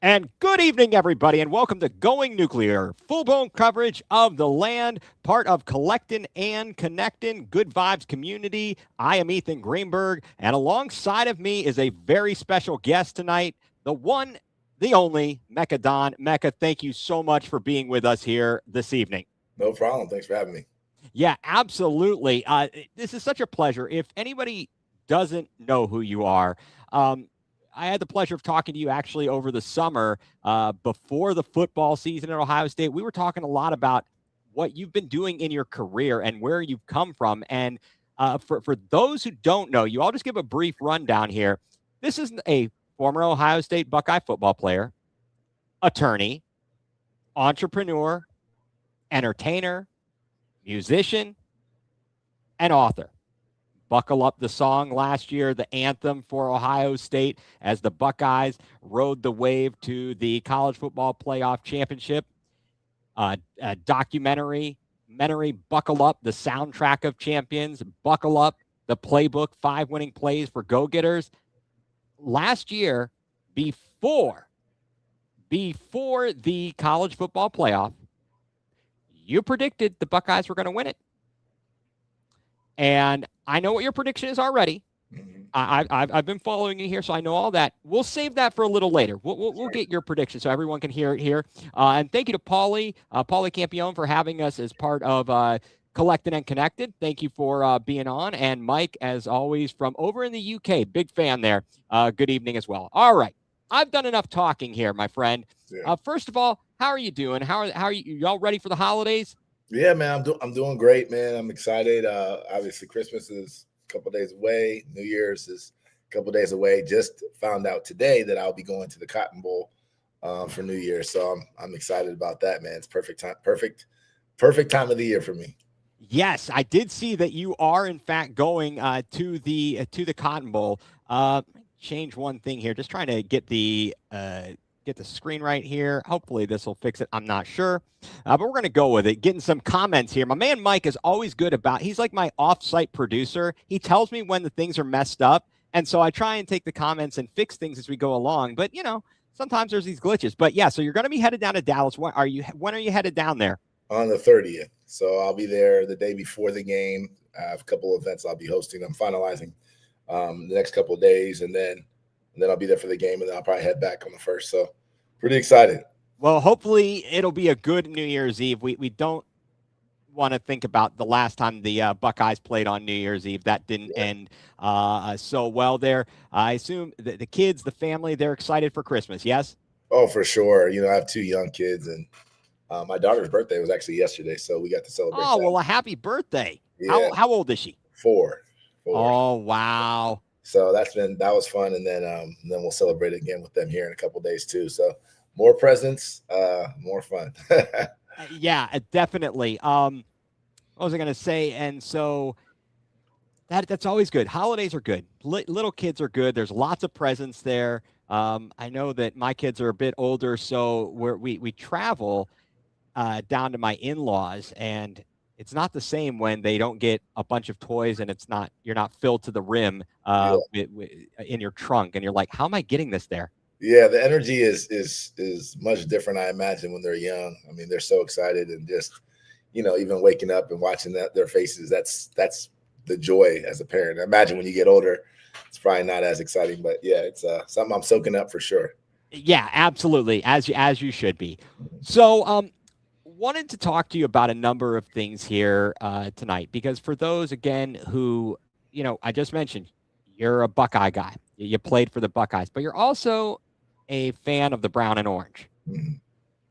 And good evening, everybody, and welcome to Going nuCLEar, full-blown coverage of the land, part of Collectin' and Connectin', Good Vibes Community. I am Ethan Greenberg, and alongside of me is a very special guest tonight, the one, the only, Mekka Don. Mekka, thank you so much for being with us here this evening. No problem. Thanks for having me. Yeah, absolutely. This is such a pleasure. If anybody doesn't know who you are, I had the pleasure of talking to you actually over the summer before the football season at Ohio State. We were talking a lot about what you've been doing in your career and where you've come from. And for those who don't know you, I'll just give a brief rundown here. This is a former Ohio State Buckeye football player, attorney, entrepreneur, entertainer, musician, and author. Buckle Up the song last year, the anthem for Ohio State as the Buckeyes rode the wave to the college football playoff championship. A documentary, Buckle Up, the soundtrack of champions, Buckle Up, the playbook, 5 winning plays for go-getters. Last year, before the college football playoff, you predicted the Buckeyes were going to win it. And I know what your prediction is already. Mhm. I've been following you here, so I know all that. We'll save that for a little later. We'll get your prediction so everyone can hear it here. And thank you to Paulie Campione for having us as part of Collected and Connected. Thank you for being on. And Mike, as always, from over in the UK, big fan there. Good evening as well. All right. I've done enough talking here, my friend. Yeah. First of all, how are you doing? How are you? Y'all ready for the holidays? Yeah, man. I'm doing great, man. I'm excited. Obviously, Christmas is a couple days away. New Year's is a couple days away. Just found out today that I'll be going to the Cotton Bowl for New Year's, so I'm excited about that, man. It's perfect time. Perfect time of the year for me. Yes, I did see that you are in fact going to the Cotton Bowl. Change one thing here, just trying to get the screen right here. Hopefully this will fix it. I'm not sure, but we're going to go with it. Getting some comments here. My man Mike is always good about. He's like my off-site producer. He tells me when the things are messed up, and so I try and take the comments and fix things as we go along. But sometimes there's these glitches. But yeah, so you're going to be headed down to Dallas. When are you headed down there? On the 30th. So I'll be there the day before the game. I have a couple of events I'll be hosting. I'm finalizing the next couple of days, and then I'll be there for the game, and then I'll probably head back on the first. So pretty excited. Well, hopefully it'll be a good New Year's Eve. We don't want to think about the last time the Buckeyes played on New Year's Eve. That didn't end so well there. I assume the kids, the family, they're excited for Christmas. Yes. Oh, for sure. I have two young kids, and my daughter's birthday was actually yesterday, so we got to celebrate Oh that. well, a happy birthday. Yeah, How old is she? four. Oh wow. So that was fun, and then we'll celebrate it again with them here in a couple of days too. So more presents, more fun. Yeah, definitely. What was I going to say? And so that's always good. Holidays are good. Little kids are good. There's lots of presents there. I know that my kids are a bit older, so we travel down to my in-laws, and it's not the same when they don't get a bunch of toys and you're not filled to the rim Yeah, in your trunk, and you're like, how am I getting this there? yeah. The energy is much different, I imagine, when they're young. I mean, they're so excited, and just even waking up and watching their faces. That's the joy as a parent. I imagine when you get older, it's probably not as exciting, but yeah, it's something I'm soaking up for sure. Yeah, absolutely, as you should be. So, wanted to talk to you about a number of things here tonight because for those again who I just mentioned, you're a Buckeye guy. You played for the Buckeyes, but you're also a fan of the brown and orange. Mhm.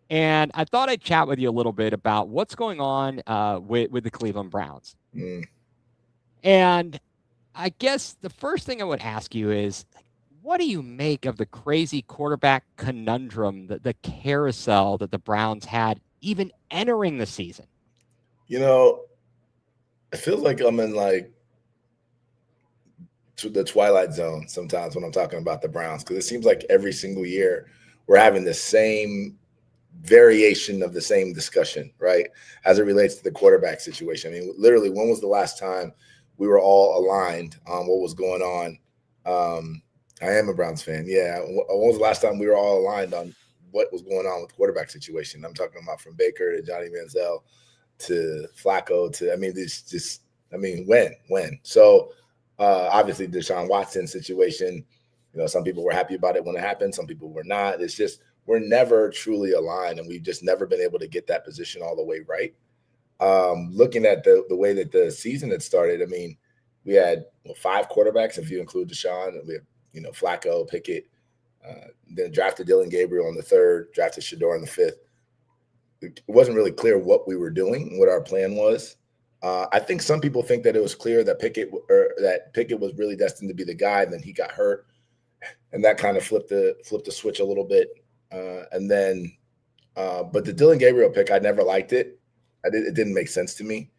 And I thought I'd chat with you a little bit about what's going on with the Cleveland Browns. Mm. And I guess the first thing I would ask you is, what do you make of the crazy quarterback conundrum, the carousel that the Browns had even entering the season? You know, it feels like I'm in like to the twilight zone sometimes when I'm talking about the Browns, because it seems like every single year we're having the same variation of the same discussion, right? As it relates to the quarterback situation. I mean, literally, when was the last time we were all aligned on what was going on I am a Browns fan. Yeah. When was the last time we were all aligned on what was going on with the quarterback situation? I'm talking about from Baker to Johnny Manziel to Flacco to, I mean, this just, I mean, when? So obviously Deshaun Watson situation, you know, some people were happy about it when it happened. Some people were not. It's just, we're never truly aligned, and we've just never been able to get that position all the way right. Looking at the way that the season had started, I mean, we had 5 quarterbacks, if you include Deshaun. We have, you know, Flacco, Pickett, then drafted Dylan Gabriel in the 3rd, drafted Shador in the 5th. It wasn't really clear what we were doing, what our plan was. I think some people think that it was clear that Pickett was really destined to be the guy, and then he got hurt, and that kind of flipped the switch a little bit. But the Dylan Gabriel pick, I never liked it. It didn't make sense to me.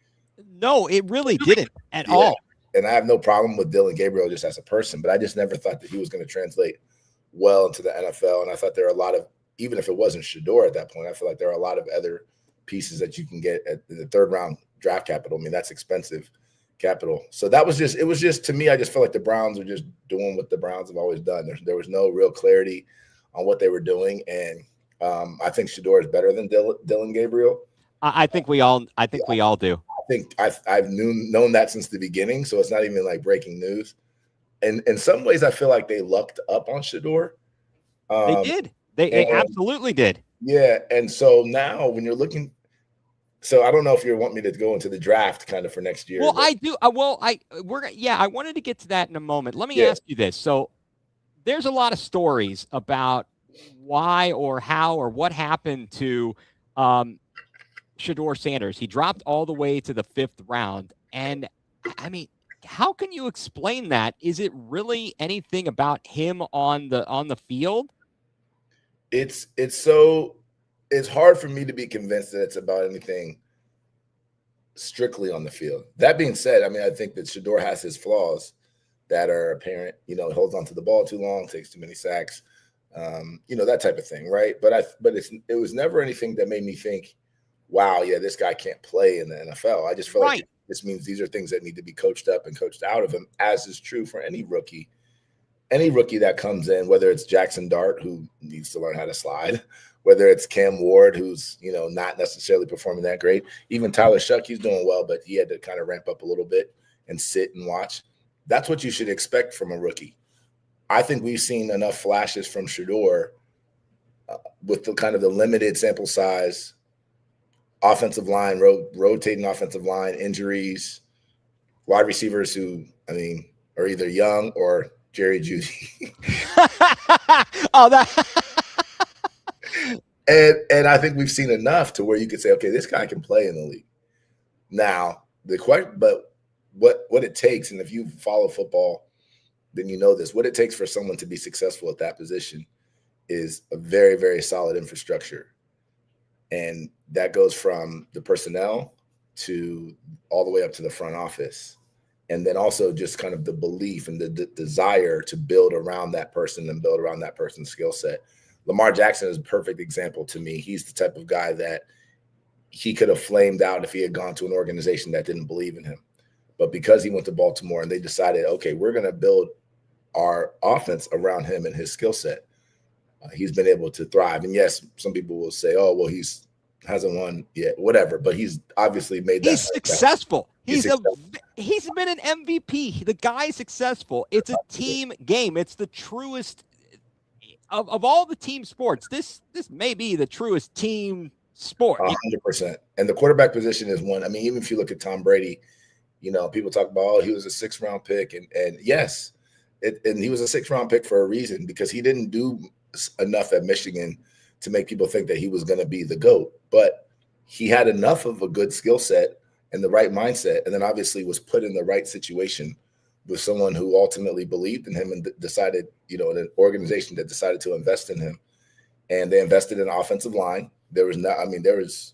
No, it really didn't at all. And I have no problem with Dylan Gabriel just as a person, but I just never thought that he was going to translate well into the NFL. And I thought there are a lot of, even if it wasn't Shador at that point, I feel like there are a lot of other pieces that you can get at the 3rd round draft capital. I mean, that's expensive capital. So it was just to me, I just felt like the Browns are just doing what the Browns have always done. There was no real clarity on what they were doing. And I think Shador is better than Dylan Gabriel. I think we all do. I think I've known that since the beginning, so it's not even like breaking news. And in some ways, I feel like they lucked up on Shador. They did. They absolutely did. Yeah, and so now when you're looking, so I don't know if you want me to go into the draft kind of for next year. Well, I do. I wanted to get to that in a moment. Let me ask you this. So there's a lot of stories about why or how or what happened to Shador Sanders. He dropped all the way to the 5th round. And I mean, how can you explain that? Is it really anything about him on the field? It's hard for me to be convinced that it's about anything strictly on the field. That being said, I mean, I think that Shador has his flaws that are apparent. You know, holds onto the ball too long, takes too many sacks, you know, that type of thing, right? But it was never anything that made me think, wow, yeah, this guy can't play in the NFL. I just feel like this means these are things that need to be coached up and coached out of him, as is true for any rookie. Any rookie that comes in, whether it's Jackson Dart, who needs to learn how to slide, whether it's Cam Ward, who's, you know, not necessarily performing that great, even Tyler Shuck, he's doing well, but he had to kind of ramp up a little bit and sit and watch. That's what you should expect from a rookie. I think we've seen enough flashes from Shador with the kind of the limited sample size, offensive line, rotating offensive line, injuries, wide receivers who, I mean, are either young or Jerry Jeudy. And I think we've seen enough to where you could say, okay, this guy can play in the league. Now, the question, but what it takes, and if you follow football, then you know this, what it takes for someone to be successful at that position is a very, very solid infrastructure. And that goes from the personnel to all the way up to the front office. And then also just kind of the belief and the desire to build around that person and build around that person's skill set. Lamar Jackson is a perfect example to me. He's the type of guy that he could have flamed out if he had gone to an organization that didn't believe in him. But because he went to Baltimore and they decided, okay, we're going to build our offense around him and his skill set, he's been able to thrive. And yes, some people will say, oh, well, hasn't won yet, whatever, but he's obviously made that. He's successful. He's been an MVP. The guy's successful. It's a team game. It's the truest of all the team sports. This may be the truest team sport. 100%. And the quarterback position is one. I mean, even if you look at Tom Brady, you know, people talk about, oh, he was a 6th round pick. And yes, and he was a 6th round pick for a reason, because he didn't do enough at Michigan to make people think that he was going to be the GOAT. But he had enough of a good skill set and the right mindset, and then obviously was put in the right situation with someone who ultimately believed in him and decided, you know, an organization that decided to invest in him. And they invested in offensive line. There was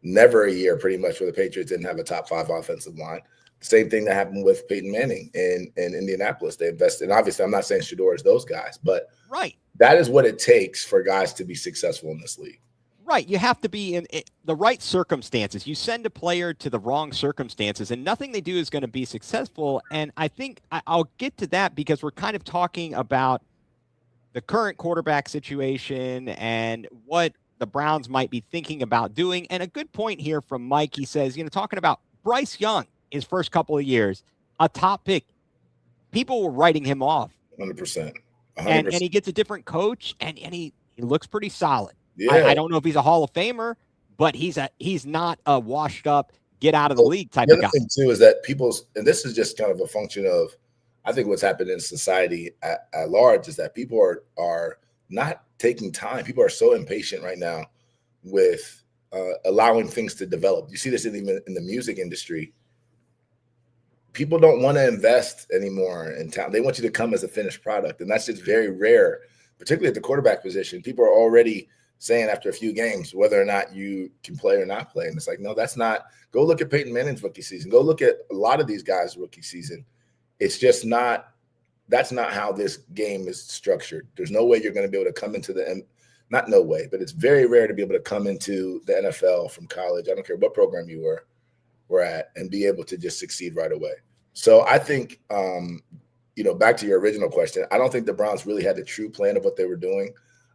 never a year pretty much where the Patriots didn't have a top 5 offensive line. Same thing that happened with Peyton Manning in Indianapolis. They invested. And obviously, I'm not saying Shador is those guys, but right, that is what it takes for guys to be successful in this league. Right. You have to be in the right circumstances. You send a player to the wrong circumstances, and nothing they do is going to be successful. And I think I'll get to that because we're kind of talking about the current quarterback situation and what the Browns might be thinking about doing. And a good point here from Mike. He says, talking about Bryce Young, his first couple of years, a top pick. People were writing him off. 100%. And he gets a different coach, and he looks pretty solid. Yeah. I don't know if he's a Hall of Famer, but he's not a washed up, get out of the league type of guy. The other thing too is that and this is just kind of a function of, I think what's happened in society at large is that people are not taking time. People are so impatient right now with allowing things to develop. You see this even in the music industry. People don't want to invest anymore in talent. They want you to come as a finished product. And that's just very rare, particularly at the quarterback position. People are already saying after a few games whether or not you can play or not play. And it's like, no, that's not. Go look at Peyton Manning's rookie season. Go look at a lot of these guys' rookie season. It's just not. That's not how this game is structured. There's no way you're going to be able to come into not no way, but it's very rare to be able to come into the NFL from college. I don't care what program you were at and be able to just succeed right away. So I think, back to your original question, I don't think the Browns really had a true plan of what they were doing.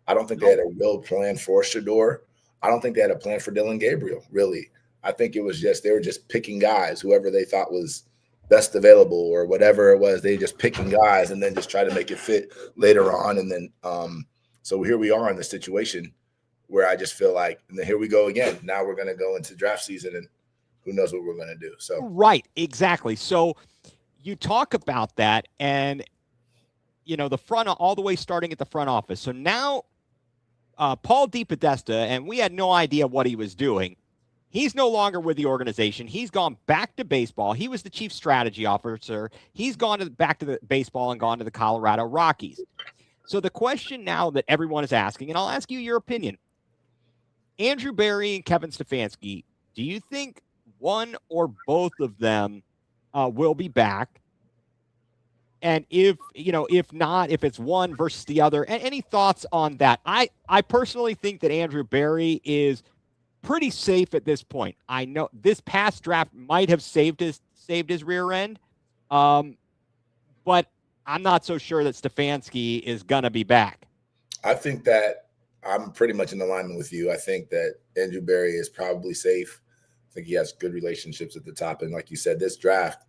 I don't think they had a real plan for Shador. I don't think they had a plan for Dylan Gabriel, really. I think it was just, they were just picking guys, whoever they thought was best available or whatever it was. They just picking guys and then just try to make it fit later on. And then, so here we are in the situation where I just feel like, and then here we go again. Now we're going to go into draft season and who knows what we're going to do. So right, exactly. So you talk about that, and the front, all the way starting at the front office. So now Paul DePodesta, and we had no idea what he was doing. He's no longer with the organization. He's gone back to baseball. He was the chief strategy officer. He's gone back to the baseball and gone to the Colorado Rockies. So the question now that everyone is asking, and I'll ask you your opinion, Andrew Berry and Kevin Stefanski, do you think one or both of them will be back? And if not, if it's one versus the other, any thoughts on that? I personally think that Andrew Berry is pretty safe at this point. I know this past draft might have saved his rear end, but I'm not so sure that Stefanski is going to be back. I think that I'm pretty much in alignment with you. I think that Andrew Berry is probably safe. I think he has good relationships at the top. And like you said, this draft,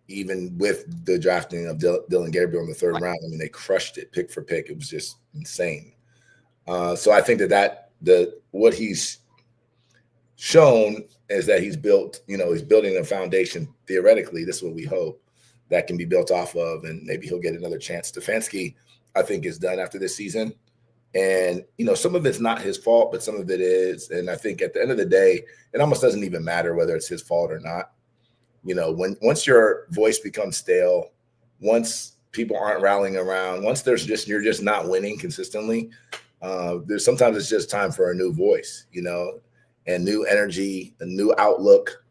even with the drafting of Dylan Gabriel in the third round, I mean, they crushed it pick for pick. It was just insane. So I think that what he's shown is that he's built, he's building a foundation. Theoretically, this is what we hope that can be built off of, and maybe he'll get another chance. Stefanski, I think, is done after this season. And, some of it's not his fault, but some of it is. And I think at the end of the day, it almost doesn't even matter whether it's his fault or not. Once your voice becomes stale, once people aren't rallying around, once you're just not winning consistently, sometimes it's just time for a new voice, and new energy, a new outlook.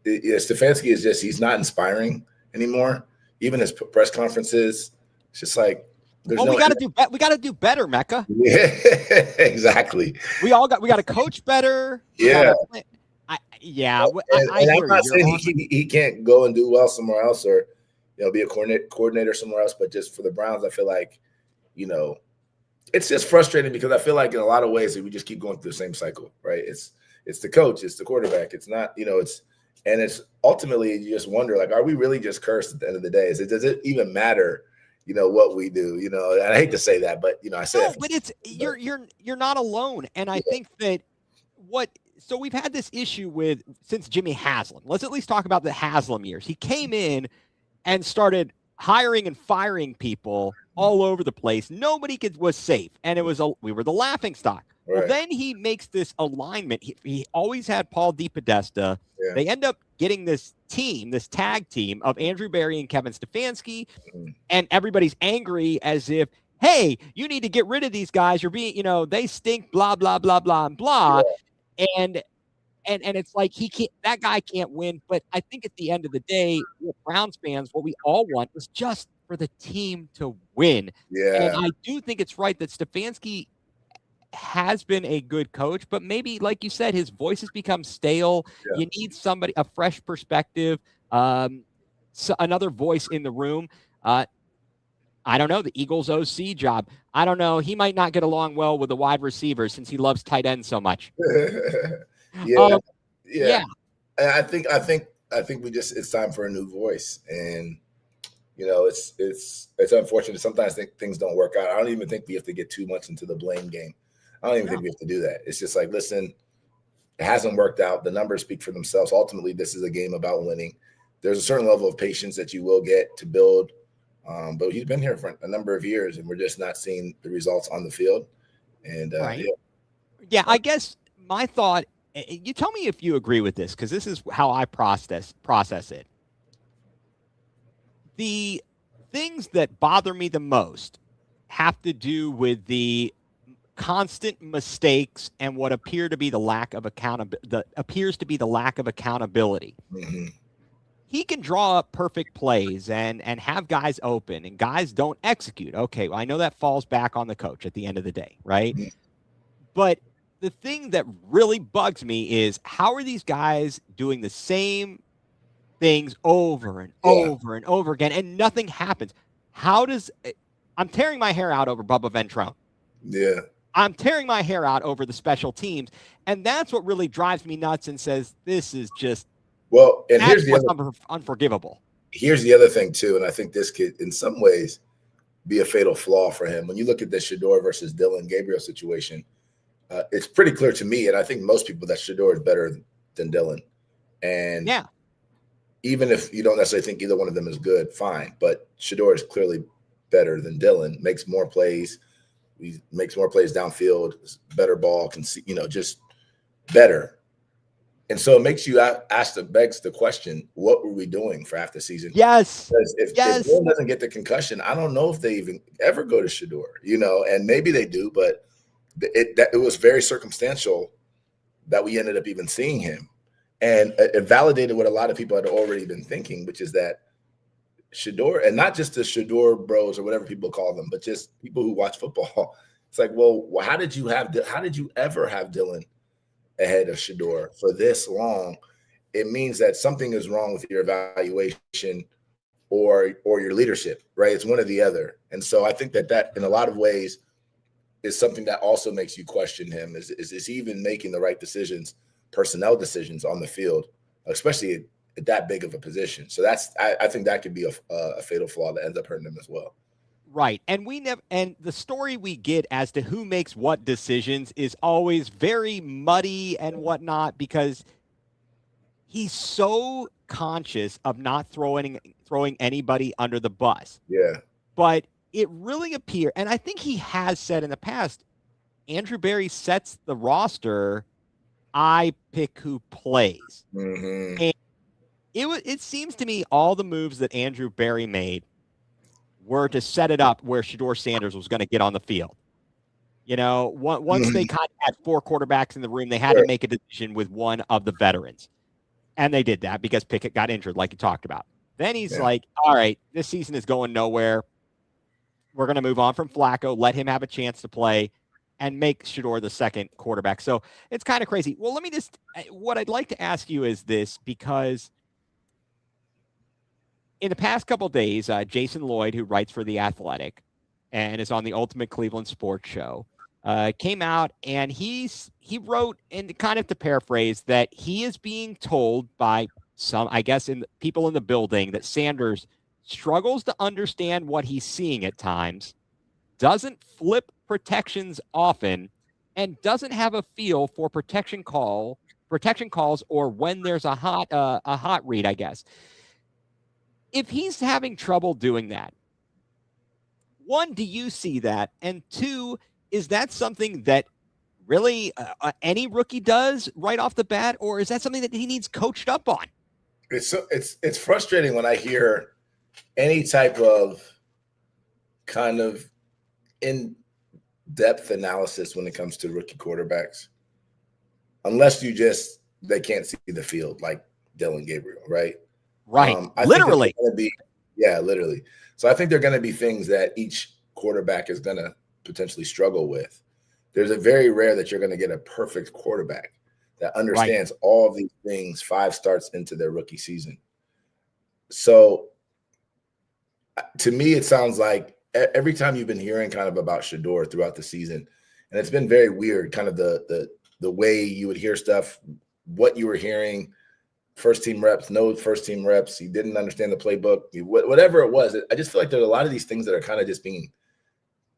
Stefanski is he's not inspiring anymore. Even his press conferences, it's just like, we got to do better, Mekka. Yeah, exactly. We got to coach better. Yeah. I'm not saying he can't go and do well somewhere else or, be a coordinator somewhere else. But just for the Browns, I feel like, it's just frustrating because I feel like in a lot of ways we just keep going through the same cycle, right? It's the coach, it's the quarterback. It's not, it's ultimately you just wonder, like, are we really just cursed at the end of the day? Does it even matter? What we do, and I hate to say that, but I say but it's you're not alone. And I think that so we've had this issue since Jimmy Haslam. Let's at least talk about the Haslam years. He came in and started hiring and firing people all over the place. Nobody was safe. And we were the laughing stock. Right. Well, then he makes this alignment. He always had Paul DePodesta. Yeah. They end up getting this tag team of Andrew Berry and Kevin Stefanski, and everybody's angry as if, hey, you need to get rid of these guys. You're being, they stink, blah, blah, blah, blah, and blah. Yeah. And it's like that guy can't win. But I think at the end of the day, Browns fans, what we all want is just for the team to win. Yeah. And I do think it's right that Stefanski has been a good coach, but maybe, like you said, his voice has become stale. Yeah. You need somebody, a fresh perspective, so another voice in the room. I don't know, the Eagles OC job. I don't know. He might not get along well with the wide receivers since he loves tight ends so much. Yeah, yeah. Yeah, And I think we just it's time for a new voice, and it's unfortunate. Sometimes things don't work out. I don't even think we have to get too much into the blame game. I don't even think we have to do that. It's just like, listen, it hasn't worked out. The numbers speak for themselves. Ultimately, this is a game about winning. There's a certain level of patience that you will get to build. But he's been here for a number of years, and we're just not seeing the results on the field. And right. Yeah, I guess my thought, you tell me if you agree with this, because this is how I process it. The things that bother me the most have to do with the constant mistakes and what appear to be the lack of accountability. Mm-hmm. He can draw up perfect plays and have guys open, and guys don't execute. Okay, well, I know that falls back on the coach at the end of the day, right? Mm-hmm. But the thing that really bugs me is, how are these guys doing the same things over and over and over again, and nothing happens? I'm tearing my hair out over Bubba Ventrone. Yeah. I'm tearing my hair out over the special teams. And that's what really drives me nuts and says, this is just, well, and here's the other unforgivable. Here's the other thing too, and I think this could in some ways be a fatal flaw for him. When you look at the Shedeur versus Dillon Gabriel situation, it's pretty clear to me, and I think most people, that Shedeur is better than Dillon. And yeah, even if you don't necessarily think either one of them is good, fine. But Shedeur is clearly better than Dillon, makes more plays. He makes more plays downfield, better ball, can see, just better. And so it makes you begs the question, what were we doing for half the season? Yes. Because if Dillon doesn't get the concussion, I don't know if they even ever go to Shedeur, and maybe they do, but it was very circumstantial that we ended up even seeing him. And it validated what a lot of people had already been thinking, which is that Shedeur, and not just the Shedeur bros or whatever people call them, but just people who watch football. It's like, well, how did you ever have Dillon ahead of Shedeur for this long? It means that something is wrong with your evaluation or your leadership, right? It's one or the other. And so I think that in a lot of ways is something that also makes you question him. Is he even making the right decisions, personnel decisions on the field, especially at that big of a position? So I think that could be a fatal flaw that ends up hurting him as well. Right. And the story we get as to who makes what decisions is always very muddy and whatnot, because he's so conscious of not throwing anybody under the bus. Yeah. But it really appears, and I think he has said in the past, Andrew Berry sets the roster, I pick who plays. Mm-hmm. And it seems to me all the moves that Andrew Berry made were to set it up where Shedeur Sanders was going to get on the field. Once they kind of had four quarterbacks in the room, they had to make a decision with one of the veterans. And they did that because Pickett got injured, like you talked about. Then he's like, all right, this season is going nowhere. We're going to move on from Flacco, let him have a chance to play, and make Shedeur the second quarterback. So it's kind of crazy. Well, what I'd like to ask you is this, because in the past couple of days, Jason Lloyd, who writes for The Athletic and is on the Ultimate Cleveland Sports Show, came out and he wrote, and kind of to paraphrase, that he is being told by some, I guess, people in the building, that Sanders struggles to understand what he's seeing at times, doesn't flip protections often, and doesn't have a feel for protection calls, or when there's a hot read, I guess. If he's having trouble doing that, one, do you see that? And two, is that something that really any rookie does right off the bat, or is that something that he needs coached up on? It's frustrating when I hear any type of kind of in-depth analysis when it comes to rookie quarterbacks, unless they can't see the field, like Dillon Gabriel, right? Right. Literally. Literally. So I think there are going to be things that each quarterback is going to potentially struggle with. There's a very rare that you're going to get a perfect quarterback that Right. understands all of these things 5 starts into their rookie season. So to me, it sounds like every time you've been hearing kind of about Shedeur throughout the season, and it's been very weird, kind of the way you would hear stuff, what you were hearing, first team reps, no first team reps. He didn't understand the playbook, whatever it was. I just feel like there's a lot of these things that are kind of just being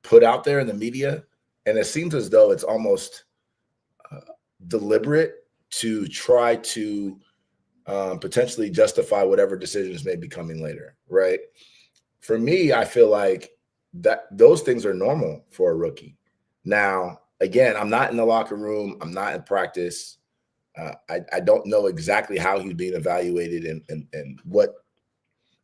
put out there in the media, and it seems as though it's almost deliberate to try to potentially justify whatever decisions may be coming later, right? For me, I feel like that those things are normal for a rookie. Now, again, I'm not in the locker room. I'm not in practice. I don't know exactly how he's being evaluated and what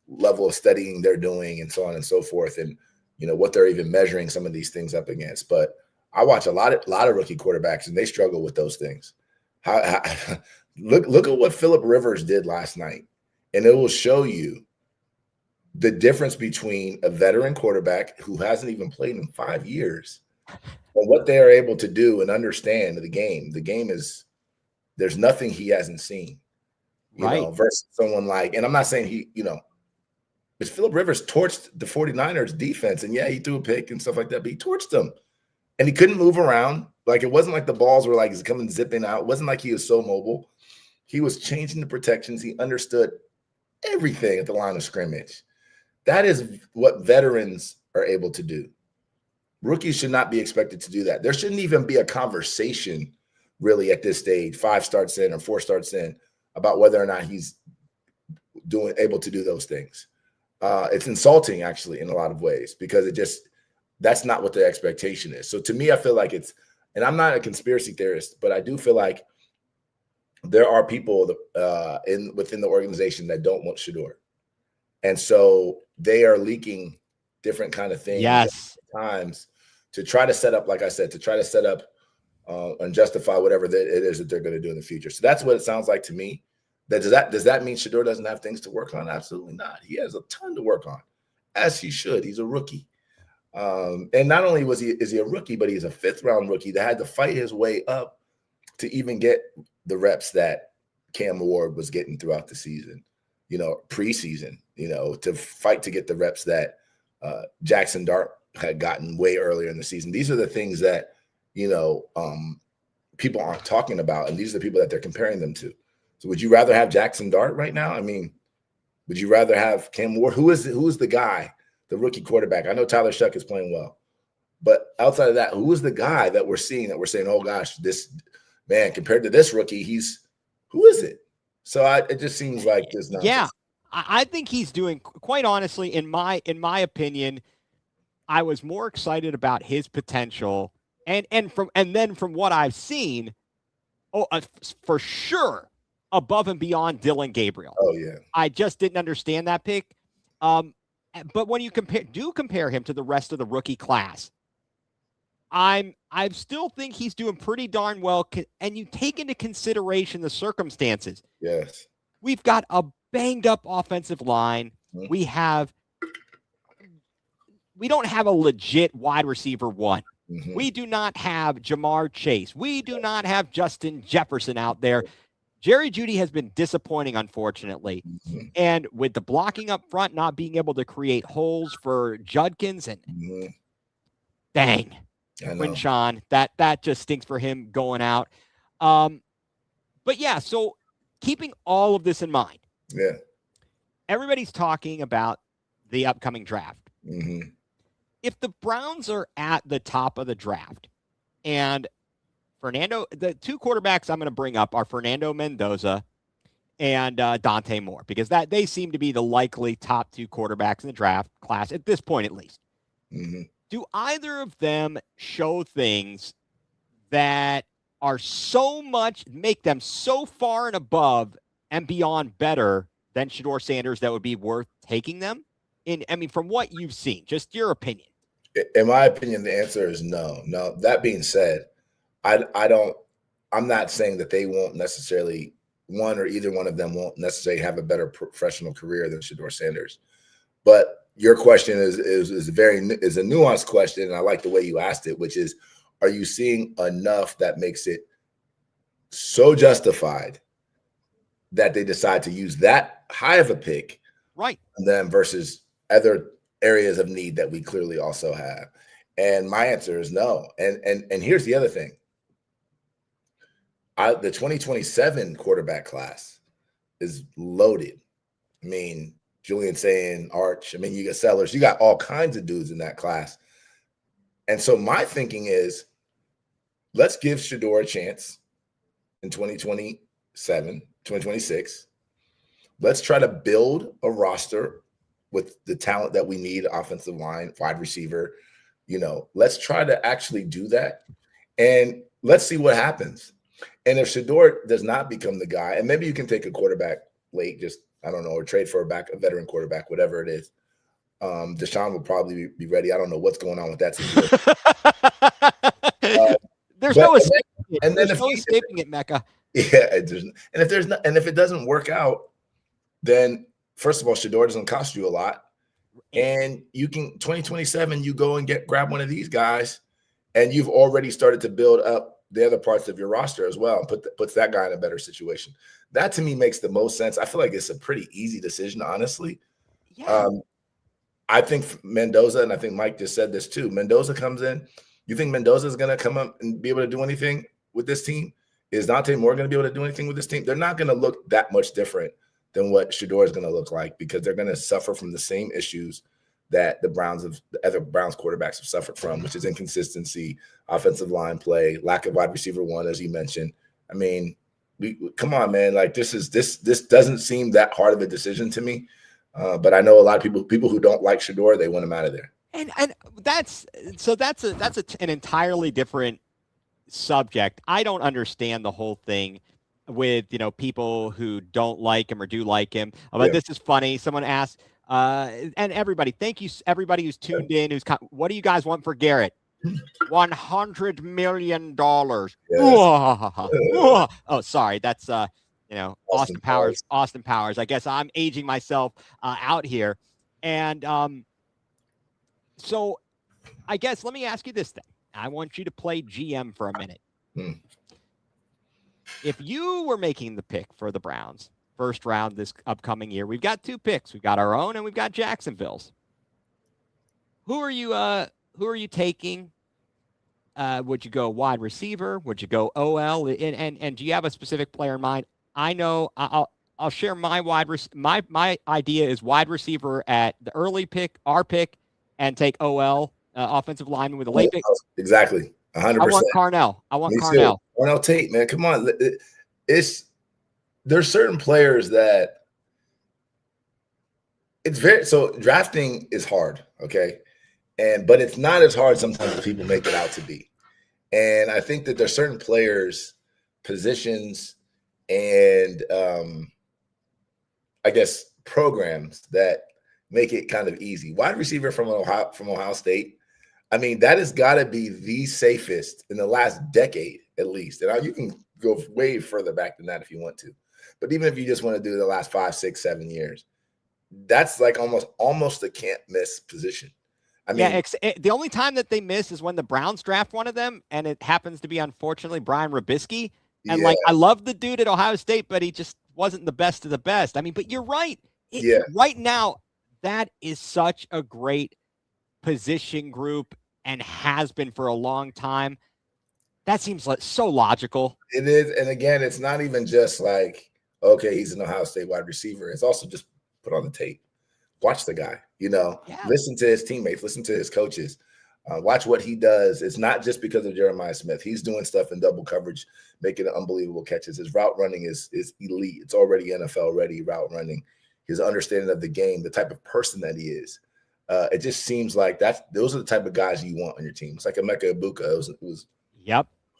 level of studying they're doing and so on and so forth, and what they're even measuring some of these things up against. But I watch a lot of rookie quarterbacks, and they struggle with those things. Look at what Phillip Rivers did last night, and it will show you the difference between a veteran quarterback who hasn't even played in 5 years and what they are able to do and understand the game. The game is, there's nothing he hasn't seen, versus someone like, and I'm not saying because Phillip Rivers torched the 49ers defense, and yeah, he threw a pick and stuff like that, but he torched them, and he couldn't move around. Like, it wasn't like the balls were like coming zipping out. It wasn't like he was so mobile. He was changing the protections. He understood everything at the line of scrimmage. That is what veterans are able to do. Rookies should not be expected to do that. There shouldn't even be a conversation really at this stage, 5 starts in or 4 starts in, about whether or not he's able to do those things. It's insulting, actually, in a lot of ways, because that's not what the expectation is. So to me, I feel like and I'm not a conspiracy theorist, but I do feel like there are people within the organization that don't want Shedeur. And so they are leaking different kind of things at times to try to set up, like I said, and justify whatever it is that they're going to do in the future. So that's what it sounds like to me. Does that mean Shedeur doesn't have things to work on? Absolutely not. He has a ton to work on, as he should. He's a rookie. And not only is he a rookie, but he's a 5th round rookie that had to fight his way up to even get the reps that Cam Ward was getting throughout the season, preseason, to fight to get the reps that Jackson Dart had gotten way earlier in the season. These are the things that, people aren't talking about, and these are the people that they're comparing them to. So would you rather have Jackson Dart right now? I mean, would you rather have Cam Ward? Who is the guy, the rookie quarterback? I know Tyler Shuck is playing well, but outside of that, who is the guy that we're seeing that we're saying, oh gosh, this man compared to this rookie, who is it? So it just seems like there's nonsense. Yeah, I think he's doing, quite honestly, in my opinion, I was more excited about his potential, and then from what I've seen, for sure, above and beyond Dylan Gabriel. Oh yeah, I just didn't understand that pick. But when you compare him to the rest of the rookie class, I still think he's doing pretty darn well. And you take into consideration the circumstances. Yes, we've got a banged up offensive line. Mm-hmm. We don't have a legit wide receiver 1. Mm-hmm. We do not have Jamar Chase. We do not have Justin Jefferson out there. Jerry Jeudy has been disappointing, unfortunately. Mm-hmm. And with the blocking up front, not being able to create holes for Judkins, and dang, Winshawn, that just stinks for him going out. But yeah, so keeping all of this in mind, everybody's talking about the upcoming draft. Mm-hmm. If the Browns are at the top of the draft, and the 2 quarterbacks I'm going to bring up are Fernando Mendoza and Dante Moore, because they seem to be the likely top 2 quarterbacks in the draft class at this point, at least. Mm-hmm. Do either of them show things that are make them so far and above and beyond better than Shedeur Sanders that would be worth taking them? From what you've seen, just your opinion. In my opinion, the answer is no. No. That being said, I'm not saying that they won't necessarily, either one of them won't necessarily have a better professional career than Shedeur Sanders. But your question is a nuanced question, and I like the way you asked it, which is, are you seeing enough that makes it so justified that they decide to use that high of a pick, Right? and then versus other areas of need that we clearly also have? And my answer is no. And here's the other thing. The 2027 quarterback class is loaded. I mean, Julian saying Arch. I mean, you got Sellers. You got all kinds of dudes in that class. And so my thinking is, let's give Shedeur a chance in 2027, 2026. Let's try to build a roster with the talent that we need, offensive line, wide receiver. Let's try to actually do that. And let's see what happens. And if Shedeur does not become the guy, and maybe you can take a quarterback late, just, I don't know, or trade for a veteran quarterback, whatever it is. Deshaun will probably be ready. I don't know what's going on with that situation. There's no escaping it, Mekka. Yeah, and if it doesn't work out, then first of all, Shedeur doesn't cost you a lot, and you can 2027 you go and grab one of these guys, and you've already started to build up the other parts of your roster as well, and puts that guy in a better situation. That to me makes the most sense. I feel like it's a pretty easy decision, honestly. Yeah. I think Mendoza, and I think Mike just said this too, Mendoza comes in. You think Mendoza is going to come up and be able to do anything with this team? Is Dante Moore going to be able to do anything with this team? They're not going to look that much different than what Shedeur is going to look like, because they're going to suffer from the same issues that the other Browns quarterbacks have suffered from, which is inconsistency, offensive line play, lack of wide receiver one, as you mentioned. I mean, come on, man. Like this doesn't seem that hard of a decision to me. But I know a lot of people who don't like Shedeur, they want him out of there. And that's an entirely different subject. I don't understand the whole thing with people who don't like him or do like him. But This is funny. Someone asked, and everybody, thank you, everybody who's tuned in. What do you guys want for Garrett? $100 million. Yes. Oh, sorry. That's Austin Powers. Austin Powers. I guess I'm aging myself out here. And so I guess let me ask you this thing. I want you to play GM for a minute. If you were making the pick for the Browns, first round this upcoming year, we've got two picks. We've got our own and we've got Jacksonville's. Who are you taking? Would you go wide receiver? Would you go OL? And do you have a specific player in mind? I know I'll share my my idea is wide receiver at the early pick, our pick, and take OL, offensive lineman with a late pick. Exactly. 100%. I want Carnell. Carnell Tate, man. Come on. There's certain players that drafting is hard. Okay. But it's not as hard sometimes as people make it out to be. And I think that there's certain players, positions, and I guess programs that make it kind of easy. Wide receiver from Ohio State. I mean, that has got to be the safest in the last decade, at least. And you can go way further back than that if you want to. But even if you just want to do the last 5, 6, 7 years, that's like almost a can't miss position. I mean, the only time that they miss is when the Browns draft one of them, and it happens to be, unfortunately, Brian Robisky. And I love the dude at Ohio State, but he just wasn't the best of the best. I mean, but you're right. Right now, that is such a great position group and has been for a long time. That seems so logical. It is. And again, it's not even just like, okay, he's an Ohio State wide receiver. It's also just put on the tape. Watch the guy, listen to his teammates, listen to his coaches, watch what he does. It's not just because of Jeremiah Smith. He's doing stuff in double coverage, making unbelievable catches. His route running is elite. It's already NFL ready route running. His understanding of the game, the type of person that he is. It just seems like those are the type of guys you want on your team. It's like a Mekka Ibuka. It was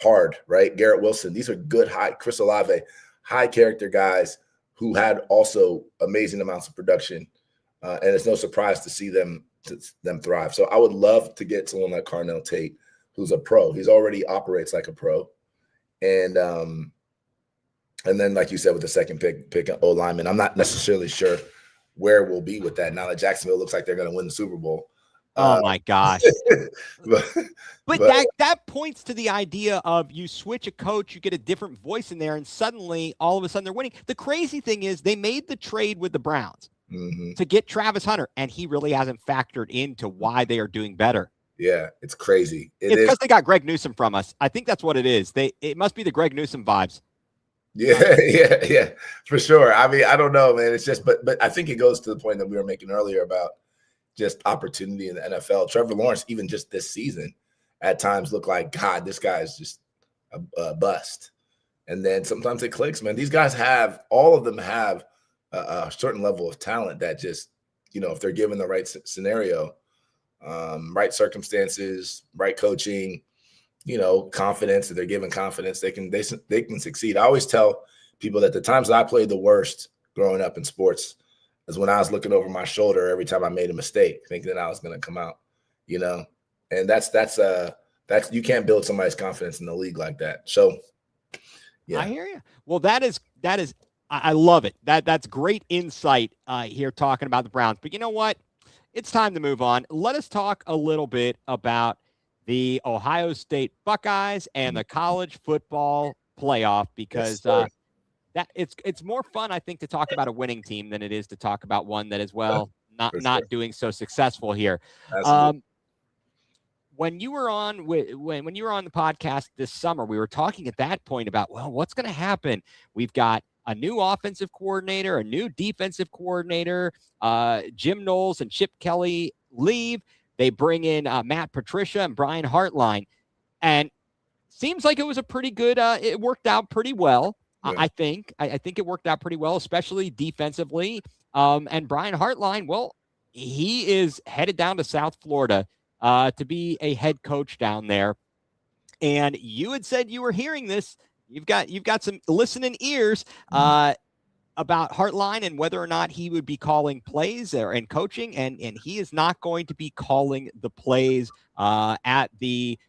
hard, right? Garrett Wilson. These are good, Chris Olave, high character guys who had also amazing amounts of production. And it's no surprise to see them thrive. So I would love to get someone like Carnell Tate, who's a pro. He's already operates like a pro. And then, like you said, with the second pick O lineman, I'm not necessarily sure where we'll be with that now that Jacksonville looks like they're going to win the Super Bowl. Oh my gosh. but, But that points to the idea of you switch a coach, you get a different voice in there, and suddenly, all of a sudden, they're winning. The crazy thing is they made the trade with the Browns to get Travis Hunter, and he really hasn't factored into why they are doing better. Yeah, it's crazy. It's because they got Greg Newsome from us. I think that's what it is. It must be the Greg Newsome vibes. Yeah, for sure. I mean, I don't know, man. It's just, but I think it goes to the point that we were making earlier about just opportunity in the NFL. Trevor Lawrence, even just this season, at times looked like, God, this guy is just a bust. And then sometimes it clicks, man. These guys all of them have a certain level of talent that just, if they're given the right scenario, right circumstances, right coaching, confidence, that they're given confidence, they can succeed. I always tell people that the times that I played the worst growing up in sports is when I was looking over my shoulder every time I made a mistake, thinking that I was going to come out, and that's you can't build somebody's confidence in the league like that. So, yeah, I hear you. Well, that is I love it. That's great insight here talking about the Browns. But you know what? It's time to move on. Let us talk a little bit about the Ohio State Buckeyes and the college football playoff, because that it's more fun, I think, to talk about a winning team than it is to talk about one that is not doing so successful here. When you were on when you were on the podcast this summer, we were talking at that point about, well, what's going to happen? We've got a new offensive coordinator, a new defensive coordinator. Jim Knowles and Chip Kelly leave. They bring in Matt Patricia and Brian Hartline, and seems like it was a pretty good. It worked out pretty well. Yeah. I think it worked out pretty well, especially defensively. And Brian Hartline, well, he is headed down to South Florida to be a head coach down there. And you had said you were hearing this. You've got some listening ears about Hartline and whether or not he would be calling plays and coaching, and he is not going to be calling the plays at the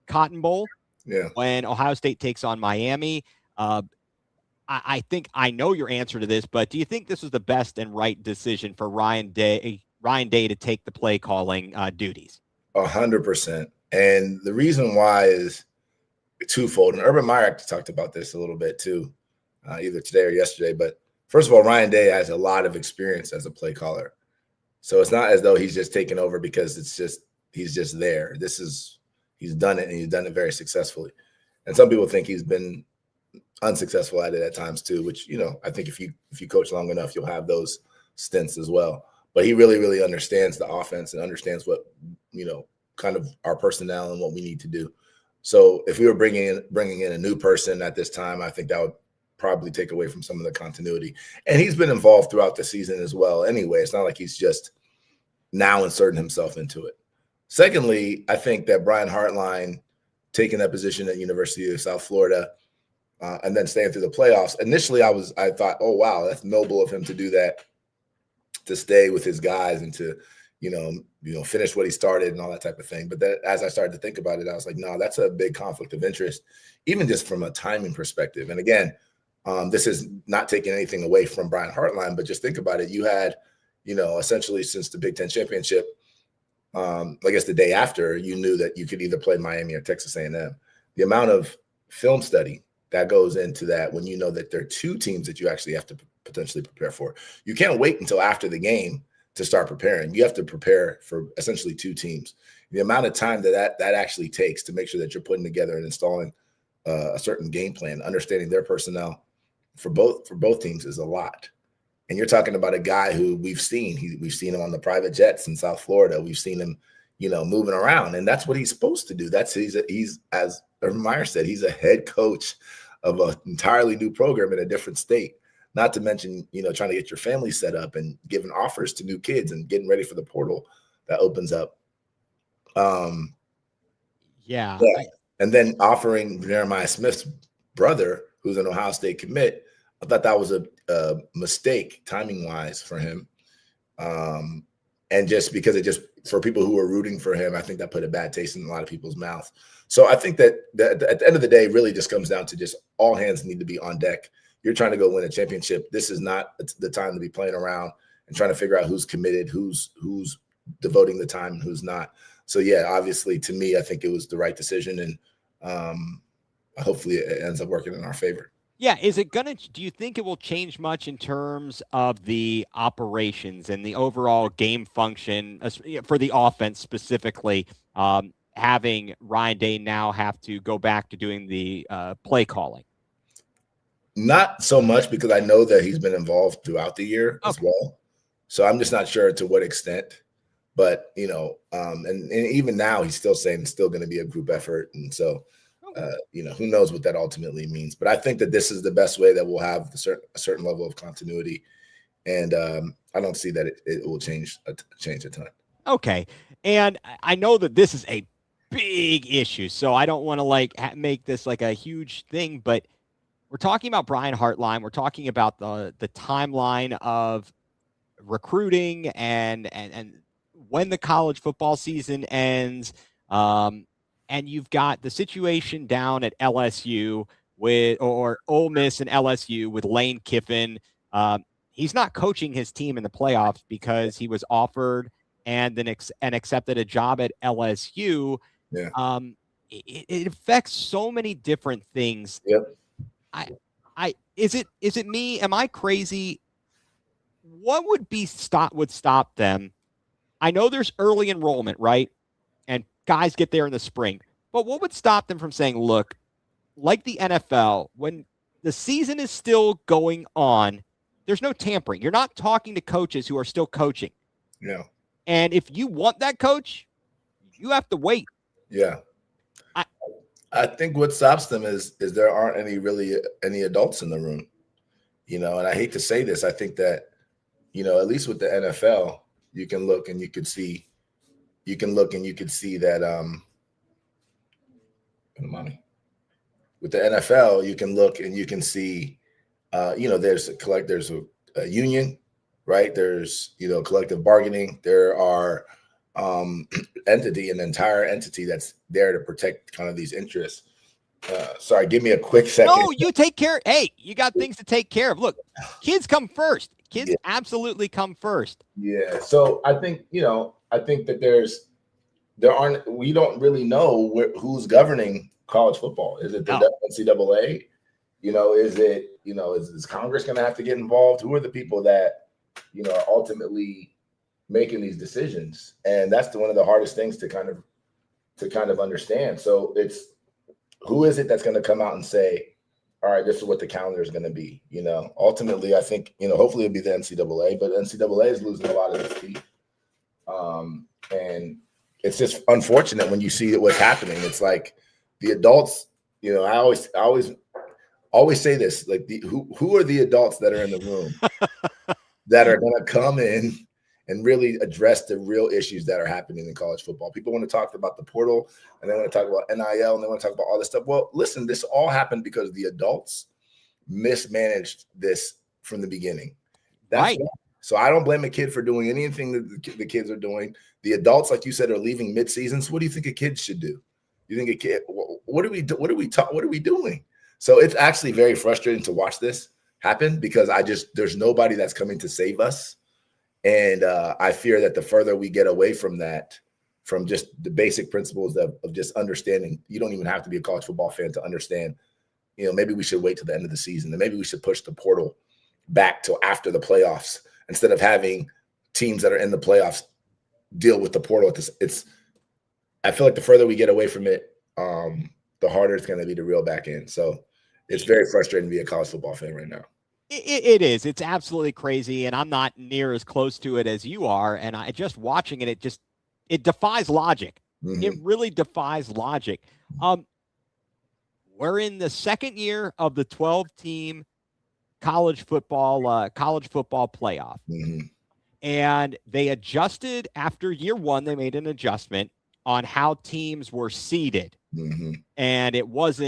Cotton Bowl when Ohio State takes on Miami. I think I know your answer to this, but do you think this was the best and right decision for Ryan Day to take the play calling duties? 100%. And the reason why is twofold. And Urban Meyer actually talked about this a little bit too, either today or yesterday. But first of all, Ryan Day has a lot of experience as a play caller. So it's not as though he's just taken over because he's just there. He's done it, and he's done it very successfully. And some people think he's been unsuccessful at it at times too, which, I think if you coach long enough, you'll have those stints as well. But he really, really understands the offense and understands what, kind of our personnel and what we need to do. So if we were bringing in a new person at this time, I think that would probably take away from some of the continuity. And he's been involved throughout the season as well. Anyway, it's not like he's just now inserting himself into it. Secondly, I think that Brian Hartline taking that position at University of South Florida and then staying through the playoffs. Initially, I thought, oh, wow, that's noble of him to do that, to stay with his guys and to, finish what he started and all that type of thing. But that, as I started to think about it, I was like, no, that's a big conflict of interest, even just from a timing perspective. And again, this is not taking anything away from Brian Hartline, but just think about it. You had, essentially since the Big Ten championship, I guess the day after, you knew that you could either play Miami or Texas A&M. The amount of film study that goes into that when you know that there are two teams that you actually have to potentially prepare for. You can't wait until after the game to start preparing. You have to prepare for essentially two teams. The amount of time that actually takes to make sure that you're putting together and installing a certain game plan, understanding their personnel for both teams is a lot. And you're talking about a guy who we've seen him on the private jets in South Florida. We've seen him, moving around, and that's what he's supposed to do. He's as Urban Meyer said, he's a head coach of an entirely new program in a different state. Not to mention, trying to get your family set up and giving offers to new kids and getting ready for the portal that opens up. Yeah. And then offering Jeremiah Smith's brother, who's an Ohio State commit, I thought that was a mistake timing wise for him. And just because for people who were rooting for him, I think that put a bad taste in a lot of people's mouth. So I think that at the end of the day, it really just comes down to just all hands need to be on deck. You're trying to go win a championship. This is not the time to be playing around and trying to figure out who's committed, who's devoting the time and who's not. So yeah, obviously to me, I think it was the right decision, and hopefully it ends up working in our favor. Yeah, is it gonna? Do you think it will change much in terms of the operations and the overall game function for the offense specifically? Having Ryan Day now have to go back to doing the play calling. Not so much, because I know that he's been involved throughout the year as Okay. well. So I'm just not sure to what extent. But and even now he's still saying it's still going to be a group effort, and so who knows what that ultimately means. But I think that this is the best way that we'll have a certain level of continuity, and I don't see that it will change a ton. Okay, and I know that this is a big issue, so I don't want to make this like a huge thing, but we're talking about Brian Hartline. We're talking about the timeline of recruiting and when the college football season ends. And you've got the situation down at LSU or Ole Miss and LSU with Lane Kiffin. He's not coaching his team in the playoffs because he was offered and then accepted a job at LSU. Yeah. It affects so many different things. Yep. Is it me? Am I crazy? What would stop them? I know there's early enrollment, right? And guys get there in the spring. But what would stop them from saying, look, like the NFL, when the season is still going on, there's no tampering. You're not talking to coaches who are still coaching. Yeah. And if you want that coach, you have to wait. Yeah. I think what stops them is there aren't any adults in the room, and I hate to say this. I think that, at least with the NFL, you can look and you could see that with the NFL, you can look and you can see, there's a union, right? There's, collective bargaining. There are an entire entity that's there to protect kind of these interests. Sorry, give me a quick second. No, you take care. Hey, you got things to take care of. Look, kids come first. Kids absolutely come first. Yeah. So I think, that we don't really know who's governing college football. Is it the NCAA? Is Congress going to have to get involved? Who are the people that, are ultimately making these decisions? And that's one of the hardest things to kind of understand. So it's, who is it that's going to come out and say, all right, this is what the calendar is going to be? Ultimately, I think, hopefully it'll be the NCAA, but NCAA is losing a lot of its teeth. And it's just unfortunate when you see what's happening. It's like the adults, I always say this, like who are the adults that are in the room that are going to come in and really address the real issues that are happening in college football? People want to talk about the portal, and they want to talk about NIL, and they want to talk about all this stuff. Well, listen, this all happened because the adults mismanaged this from the beginning. That's right. So I don't blame a kid for doing anything that the kids are doing. The adults, like you said, are leaving mid-season. So what do you think a kid should do? You think a kid? What are we doing? So it's actually very frustrating to watch this happen, because there's nobody that's coming to save us. And I fear that the further we get away from that, from just the basic principles of just understanding, you don't even have to be a college football fan to understand, maybe we should wait till the end of the season, and maybe we should push the portal back till after the playoffs, instead of having teams that are in the playoffs deal with the portal. I feel like the further we get away from it, the harder it's going to be to reel back in. So it's very frustrating to be a college football fan right now. It is. It's absolutely crazy, and I'm not near as close to it as you are. And I just watching it, it defies logic. Mm-hmm. It really defies logic. We're in the second year of the 12-team college football playoff. Mm-hmm. And they adjusted after year one. They made an adjustment on how teams were seeded. Mm-hmm. And it was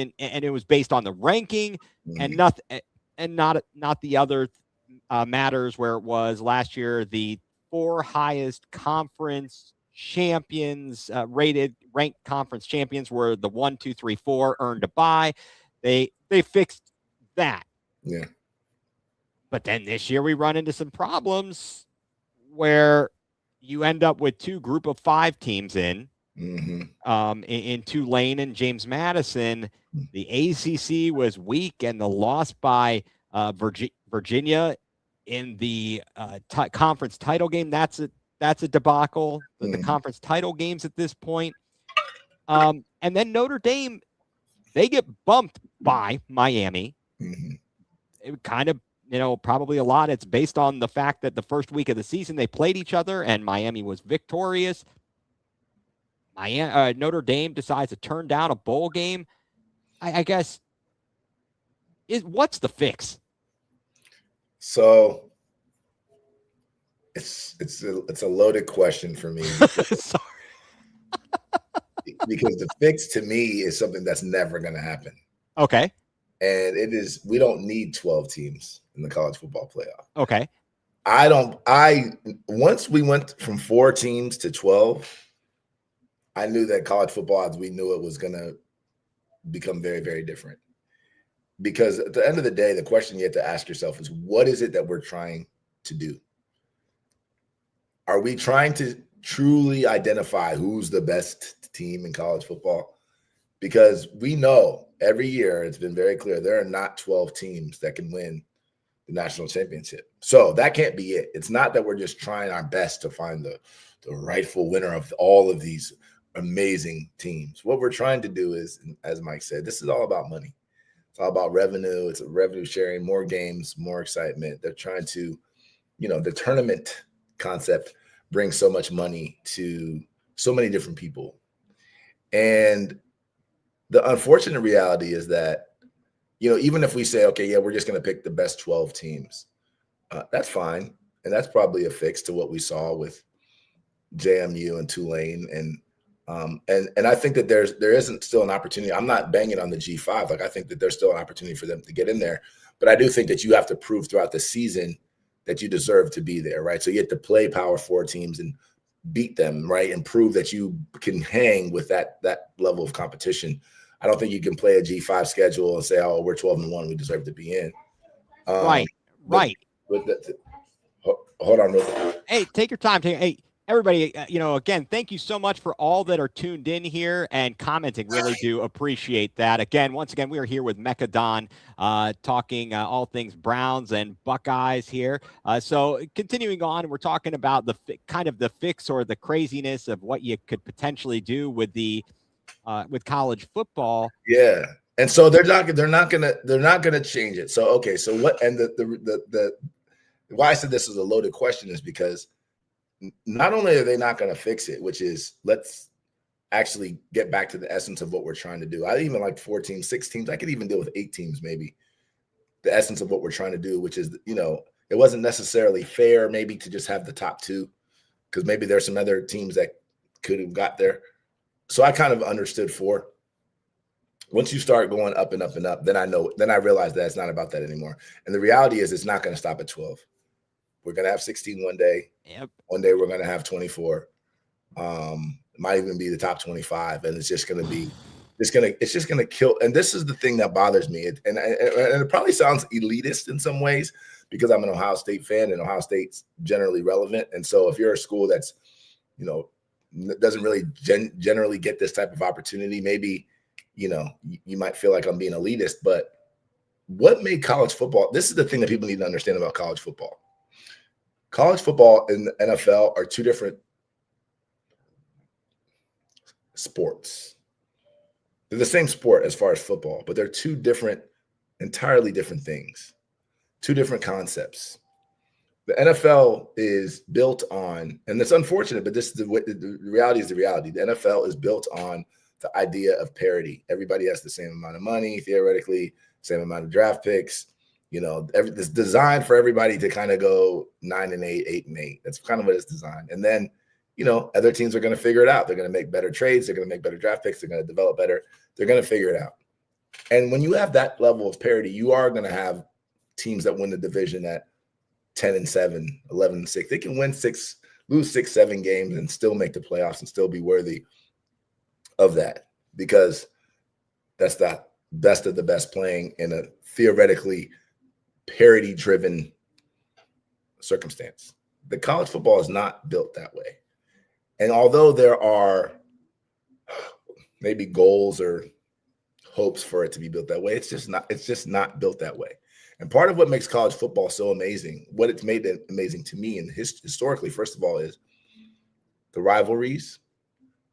based on the ranking, mm-hmm. and not the other matters where it was last year. The 4 highest conference champions, ranked conference champions, were the 1, 2, 3, 4 earned a bye. They fixed that. Yeah. But then this year we run into some problems where you end up with 2 group of 5 teams in Tulane and James Madison. The ACC was weak, and the loss by Virginia in the conference title game, that's a debacle. The conference title games at this point. And then Notre Dame, they get bumped by Miami. It kind of, probably a lot. It's based on the fact that the first week of the season they played each other and Miami was victorious. Notre Dame decides to turn down a bowl game. I guess, what's the fix? So it's a loaded question for me. Sorry. Because the fix to me is something that's never going to happen. Okay. And it is, we don't need 12 teams in the college football playoff. Okay. Once we went from 4 teams to 12, I knew that college football, as we knew it, was going to become very, very different. Because at the end of the day, the question you have to ask yourself is, what is it that we're trying to do? Are we trying to truly identify who's the best team in college football? Because we know every year, it's been very clear, there are not 12 teams that can win the national championship. So that can't be it. It's not that we're just trying our best to find the rightful winner of all of these amazing teams. What we're trying to do is, as Mike said, this is all about money. It's all about revenue. It's a revenue sharing, more games, more excitement. They're trying to, the tournament concept brings so much money to so many different people. And the unfortunate reality is that, even if we say, okay, yeah, we're just going to pick the best 12 teams, that's fine. And that's probably a fix to what we saw with JMU and Tulane. And I think that there isn't still an opportunity. I'm not banging on the G5. Like, I think that there's still an opportunity for them to get in there. But I do think that you have to prove throughout the season that you deserve to be there, right? So you have to play Power 4 teams and beat them, right? And prove that you can hang with that level of competition. I don't think you can play a G5 schedule and say, oh, we're 12-1, we deserve to be in. Right. Hold on real quick. Hey, take your time. Hey, everybody, again, thank you so much for all that are tuned in here and commenting. Really do appreciate that. Once again, we are here with Mekka Don, talking all things Browns and Buckeyes here. So continuing on, we're talking about the kind of the fix or the craziness of what you could potentially do with with college football. Yeah. And so they're not gonna change it. So, okay. So what, and the why I said this is a loaded question is because not only are they not going to fix it, which is, let's actually get back to the essence of what we're trying to do. I even like 4 teams, 6 teams. I could even deal with 8 teams, maybe. The essence of what we're trying to do, which is, it wasn't necessarily fair maybe to just have the top 2, because maybe there's some other teams that could have got there. So I kind of understood 4. Once you start going up and up and up, then I realized that it's not about that anymore. And the reality is, it's not going to stop at 12. We're going to have 16 one day. Yep. One day we're going to have 24. It might even be the top 25. And it's just going to be, it's just going to kill. And this is the thing that bothers me. And it probably sounds elitist in some ways, because I'm an Ohio State fan and Ohio State's generally relevant. And so if you're a school that's, doesn't really generally get this type of opportunity, maybe, you might feel like I'm being elitist. But what made college football, this is the thing that people need to understand about college football. College football and the NFL are 2 different sports. They're the same sport as far as football, but they're 2 entirely different things, 2 different concepts. The NFL is built on, and it's unfortunate, but this is the reality is the reality. The NFL is built on the idea of parity. Everybody has the same amount of money, theoretically, same amount of draft picks. It's designed for everybody to kind of go 9-8, 8-8. That's kind of what it's designed. And then, other teams are going to figure it out. They're going to make better trades. They're going to make better draft picks. They're going to develop better. They're going to figure it out. And when you have that level of parity, you are going to have teams that win the division at 10-7, 11-6. They can lose 6, 7 games and still make the playoffs and still be worthy of that, because that's the best of the best playing in a theoretically parity-driven circumstance. the college football is not built that way. And although there are maybe goals or hopes for it to be built that way, it's just not built that way. And part of what makes college football so amazing, what it's made it amazing to me and historically, first of all, is the rivalries,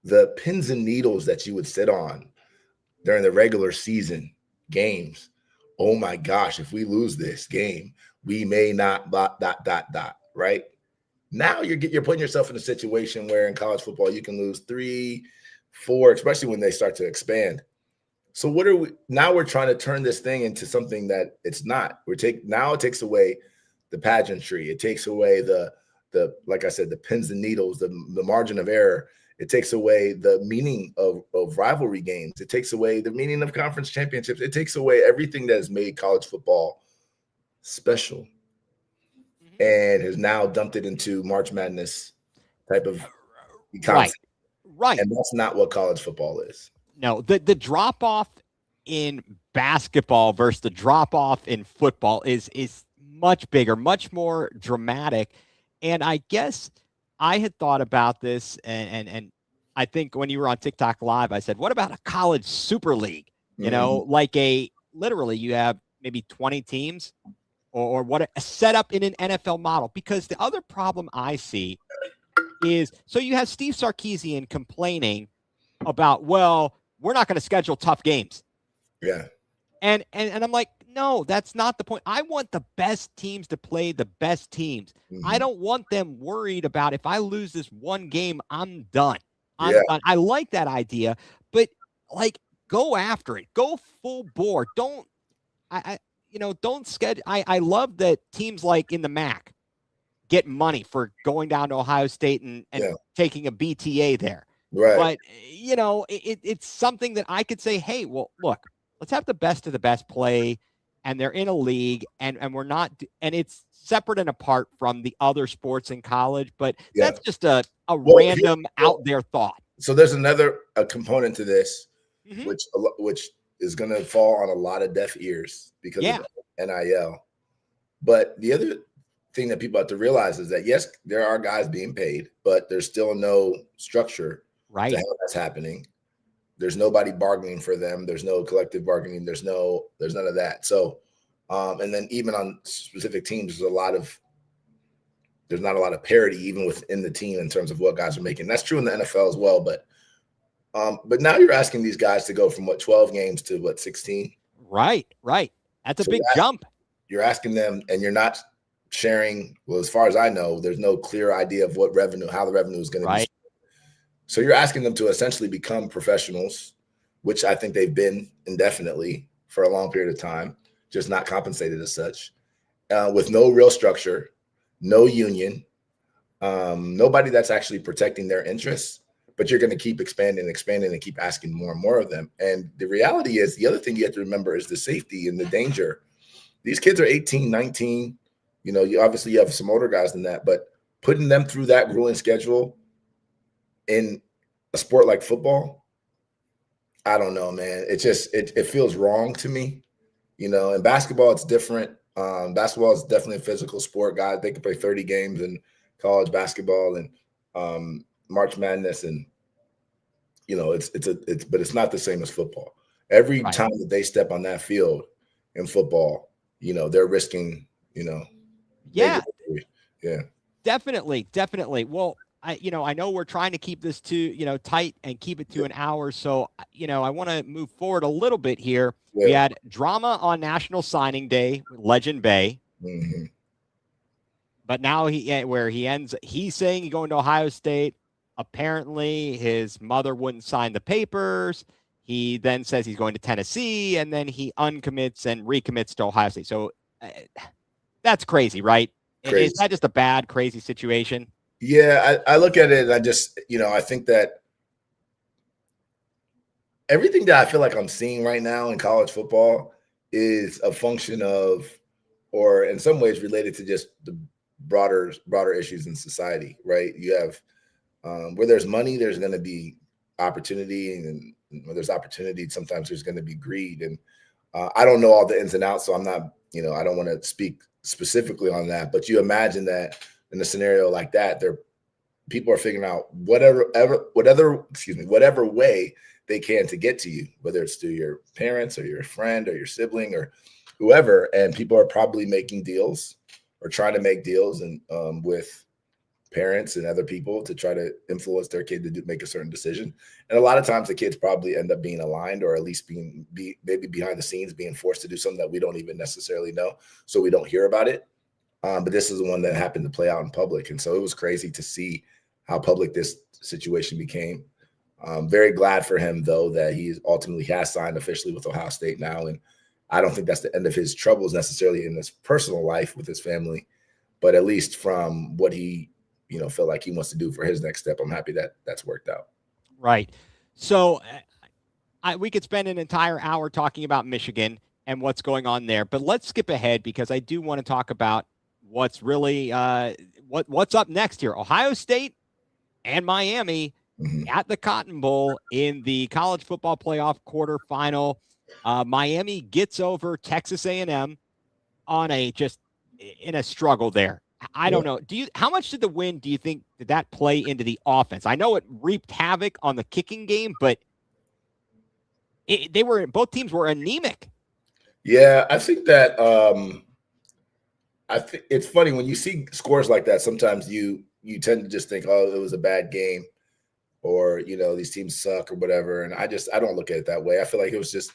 the pins and needles that you would sit on during the regular season games. Oh my gosh, if we lose this game, we may not ... right? Now you're putting yourself in a situation where in college football you can lose 3, 4, especially when they start to expand. So what are we now? We're trying to turn this thing into something that it's not. Now it takes away the pageantry. It takes away the like I said, the pins and needles, the margin of error. It takes away the meaning of rivalry games. It takes away the meaning of conference championships. It takes away everything that has made college football special, and has now dumped it into March Madness type of concept. Right. And that's not what college football is. No, the drop off in basketball versus the drop off in football is much bigger, much more dramatic. And I guess I had thought about this, and I think when you were on TikTok Live, I said, what about a college super league? You know, like literally you have maybe 20 teams or what a setup in an NFL model. Because the other problem I see is, so you have Steve Sarkisian complaining about, well, we're not going to schedule tough games. Yeah. And I'm like, no, that's not the point. I want the best teams to play the best teams. I don't want them worried about, if I lose this one game, I'm done. I'm done. I like that idea, but like, go after it. Go full bore. Don't schedule. I love that teams like in the MAC get money for going down to Ohio State and taking a BTA there. Right. But, it's something that I could say, hey, well, look, let's have the best of the best play, and they're in a league, and we're not, and it's separate and apart from the other sports in college, but that's just a random out there thought. So there's another component to this, which is going to fall on a lot of deaf ears because of NIL. But the other thing that people have to realize is that, yes, there are guys being paid, but there's still no structure to how that's happening. There's nobody bargaining for them. There's no collective bargaining. There's none of that. So, and then even on specific teams, there's not a lot of parity even within the team in terms of what guys are making. That's true in the NFL as well. But now you're asking these guys to go from 12 games to 16? Right. That's a big jump. You're asking them, and you're not sharing. Well, as far as I know, there's no clear idea of how the revenue is going to be. So you're asking them to essentially become professionals, which I think they've been indefinitely for a long period of time, just not compensated as such, with no real structure, no union, nobody that's actually protecting their interests. But you're going to keep expanding and keep asking more and more of them. And the reality is, the other thing you have to remember is the safety and the danger. These kids are 18, 19. You obviously have some older guys than that, but putting them through that grueling schedule in a sport like football, I don't know, man. It feels wrong to me. In basketball, it's different. Basketball is definitely a physical sport. Guys, they can play 30 games in college basketball and March Madness, and but it's not the same as football. Every time that they step on that field in football, they're risking, definitely. Well, I know we're trying to keep this to, tight and keep it to an hour. So, I want to move forward a little bit here. Yeah. We had drama on National Signing Day with Legend Bay. But now he's saying he's going to Ohio State. Apparently his mother wouldn't sign the papers. He then says he's going to Tennessee, and then he uncommits and recommits to Ohio State. So that's crazy, right? Crazy. Is that just a bad, crazy situation? Yeah, I look at it and I just, I think that everything that I feel like I'm seeing right now in college football is a function of, or in some ways related to just the broader issues in society, right? You have where there's money, there's going to be opportunity, and where there's opportunity, sometimes there's going to be greed. And I don't know all the ins and outs, so I'm not, I don't want to speak specifically on that, but you imagine that in a scenario like that, people are figuring out whatever way they can to get to you, whether it's through your parents or your friend or your sibling or whoever. And people are probably making deals or trying to make deals and with parents and other people to try to influence their kid to make a certain decision. And a lot of times the kids probably end up being aligned, or at least maybe behind the scenes being forced to do something that we don't even necessarily know, so we don't hear about it. But this is the one that happened to play out in public. And so it was crazy to see how public this situation became. Very glad for him, though, that he ultimately has signed officially with Ohio State now. And I don't think that's the end of his troubles necessarily in his personal life with his family, but at least from what he, feel like he wants to do for his next step, I'm happy that that's worked out. Right. So we could spend an entire hour talking about Michigan and what's going on there, but let's skip ahead because I do want to talk about what's really what's up next here. Ohio State and Miami at the Cotton Bowl in the college football playoff quarterfinal. Miami gets over Texas A&M on in a struggle there. I don't know. How much did the win, do you think, did that play into the offense? I know it reaped havoc on the kicking game, but both teams were anemic. Yeah, I think that I think it's funny when you see scores like that. Sometimes you tend to just think, oh, it was a bad game, or these teams suck or whatever. And I don't look at it that way. I feel like it was just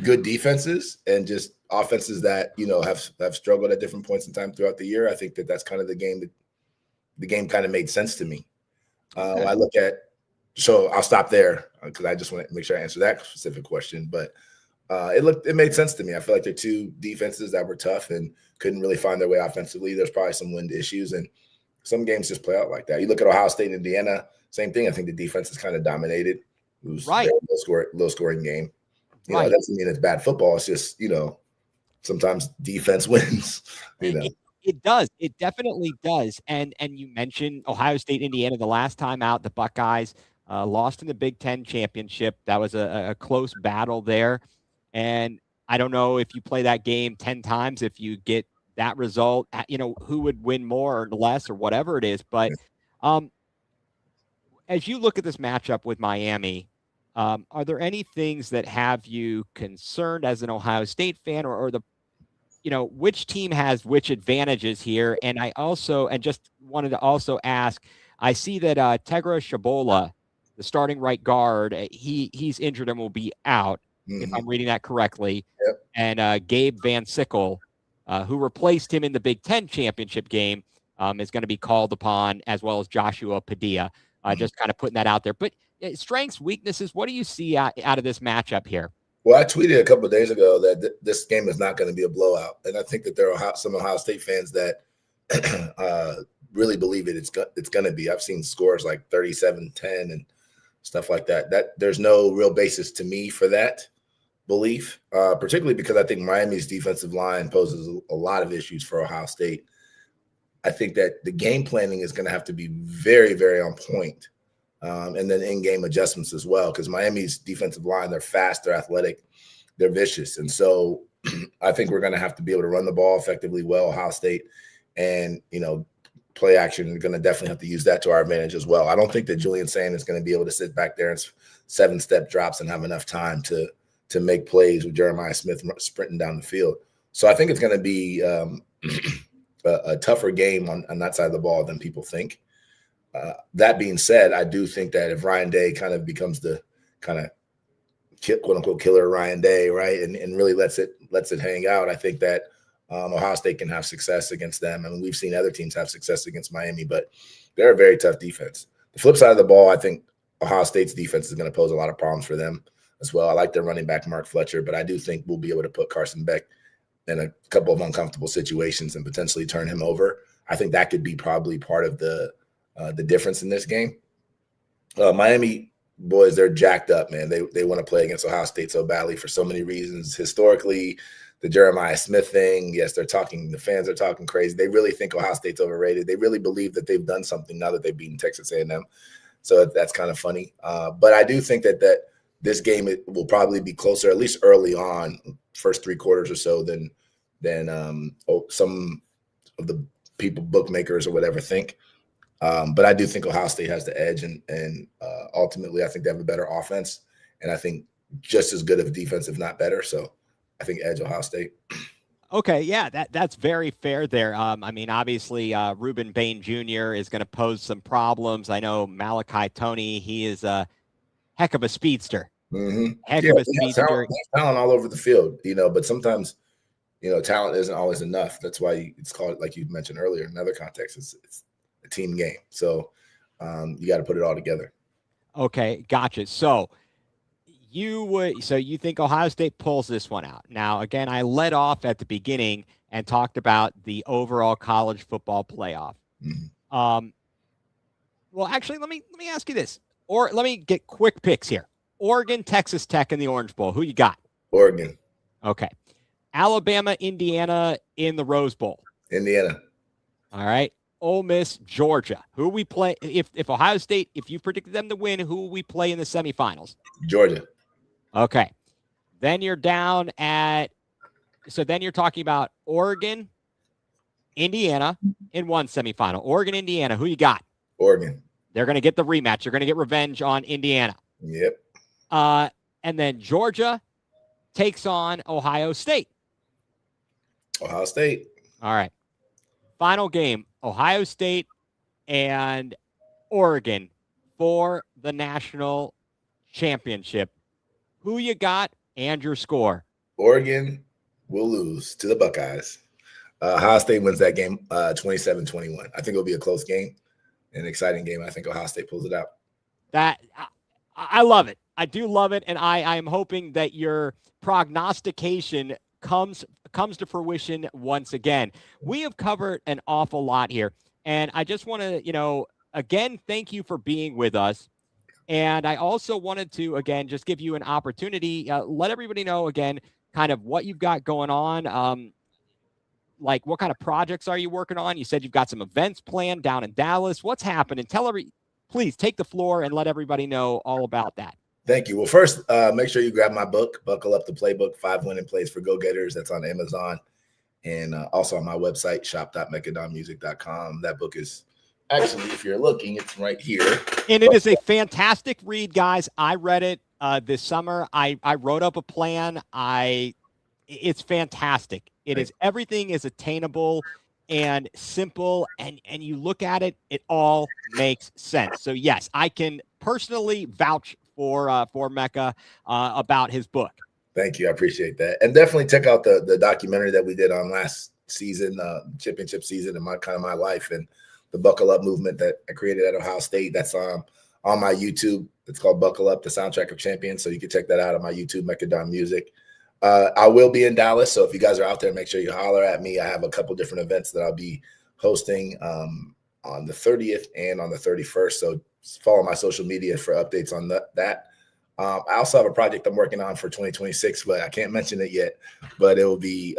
good defenses and just offenses that have struggled at different points in time throughout the year. I think that that's kind of the game. The game kind of made sense to me. Okay. I look at, so I'll stop there because I just want to make sure I answer that specific question. But it made sense to me. I feel like they're two defenses that were tough and couldn't really find their way offensively. There's probably some wind issues, and some games just play out like that. You look at Ohio State and Indiana, same thing. I think the defense is kind of dominated. It was right. A low scoring game. That doesn't mean it's bad football. It's just, sometimes defense wins. It does. It definitely does. And you mentioned Ohio State, Indiana, the last time out, the Buckeyes lost in the Big Ten championship. That was a close battle there. And I don't know if you play that game 10 times, if you get that result, who would win more or less or whatever it is. But as you look at this matchup with Miami, are there any things that have you concerned as an Ohio State fan, or which team has which advantages here? And just wanted to also ask, I see that Tegra Shabola, the starting right guard, he's injured and will be out, if I'm reading that correctly. Yep. And Gabe Van Sickle, who replaced him in the Big Ten championship game, is going to be called upon, as well as Joshua Padilla. Just kind of putting that out there. But strengths, weaknesses, what do you see out of this matchup here? Well, I tweeted a couple of days ago that this game is not going to be a blowout. And I think that there are some Ohio State fans that really believe it's going to be. I've seen scores like 37-10 and stuff like that. There's no real basis to me for that belief, particularly because I think Miami's defensive line poses a lot of issues for Ohio State. I think that the game planning is going to have to be very, very on point. And then in-game adjustments as well, because Miami's defensive line, they're fast, they're athletic, they're vicious. And so I think we're going to have to be able to run the ball effectively well, Ohio State, and, play action. We're going to definitely have to use that to our advantage as well. I don't think that Julian Sand is going to be able to sit back there and 7-step drops and have enough time to make plays with Jeremiah Smith sprinting down the field. So I think it's going to be a tougher game on that side of the ball than people think. That being said, I do think that if Ryan Day kind of becomes the kind of quote unquote killer Ryan Day, right, and really lets it hang out, I think that Ohio State can have success against them. I mean, we've seen other teams have success against Miami, but they're a very tough defense. The flip side of the ball, I think Ohio State's defense is going to pose a lot of problems for them as well. I like their running back, Mark Fletcher, but I do think we'll be able to put Carson Beck in a couple of uncomfortable situations and potentially turn him over. I think that could be probably part of the difference in this game. Miami boys, they're jacked up, man. They want to play against Ohio State so badly for so many reasons. Historically, the Jeremiah Smith thing, yes, the fans are talking crazy. They really think Ohio State's overrated. They really believe that they've done something now that they've beaten Texas A&M. So that's kind of funny. But I do think that this game will probably be closer, at least early on, first three quarters or so, than some of the people, bookmakers or whatever think. But I do think Ohio State has the edge, and ultimately I think they have a better offense, and I think just as good of a defense, if not better. So I think edge Ohio State. Okay, yeah, that's very fair there. I mean, obviously, Reuben Bain Jr. is going to pose some problems. I know Malachi Tony, he is a heck of a speedster. Heck of a speedster. Talent all over the field, but sometimes, talent isn't always enough. That's why it's called, like you mentioned earlier, in another context, it's a team game. So you got to put it all together. Okay, gotcha. So you think Ohio State pulls this one out? Now, again, I led off at the beginning and talked about the overall college football playoff. Well, actually, let me ask you this, or let me get quick picks here. Oregon, Texas Tech in the Orange Bowl. Who you got? Oregon. Okay. Alabama, Indiana in the Rose Bowl. Indiana. All right. Ole Miss, Georgia. Who we play? If Ohio State, if you predicted them to win, who will we play in the semifinals? Georgia. Okay. Then you're down at, so then you're talking about Oregon, Indiana in one semifinal. Oregon, Indiana. Who you got? Oregon. They're going to get the rematch. They're going to get revenge on Indiana. Yep. And then Georgia takes on Ohio State. Ohio State. All right. Final game, Ohio State and Oregon for the national championship. Who you got and your score? Oregon will lose to the Buckeyes. Ohio State wins that game 27-21. I think it'll be a close game, an exciting game. I think Ohio State pulls it out. I love it. I do love it, and I am hoping that your prognostication comes to fruition once again. We have covered an awful lot here, and I just want to, again, thank you for being with us. And I also wanted to, again, just give you an opportunity, let everybody know, again, kind of what you've got going on. Like, what kind of projects are you working on? You said you've got some events planned down in Dallas. What's happening? Please take the floor and let everybody know all about that. Thank you. Well, first, make sure you grab my book, Buckle Up the Playbook, 5 Winning Plays for Go-Getters. That's on Amazon and also on my website, shop.mekkadonmusic.com. That book is actually, if you're looking, it's right here. And it is a fantastic read, guys. I read it this summer. I wrote up a plan. It's fantastic. It is, everything is attainable and simple, and you look at it, it all makes sense. So yes, I can personally vouch for Mekka about his book. Thank you. I appreciate that. And definitely check out the documentary that we did on last season, championship season, and my life, and the Buckle Up movement that I created at Ohio State. That's on my YouTube. It's called Buckle Up, the Soundtrack of Champions. So you can check that out on my YouTube, Mekka Don Music. I will be in Dallas, so if you guys are out there, make sure you holler at me. I have a couple different events that I'll be hosting on the 30th and on the 31st. So follow my social media for updates on that. I also have a project I'm working on for 2026, but I can't mention it yet. But it will be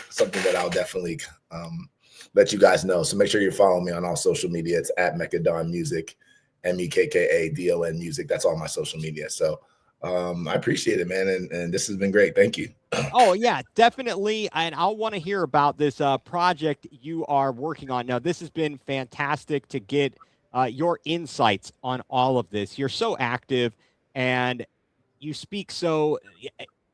something that I'll definitely let you guys know. So make sure you're following me on all social media. It's at Mekka Don Music, MEKKADON Music. That's all my social media. So I appreciate it, man. And this has been great. Thank you. Oh, yeah, definitely. And I'll want to hear about this project you are working on. Now, this has been fantastic to get your insights on all of this. You're so active and you speak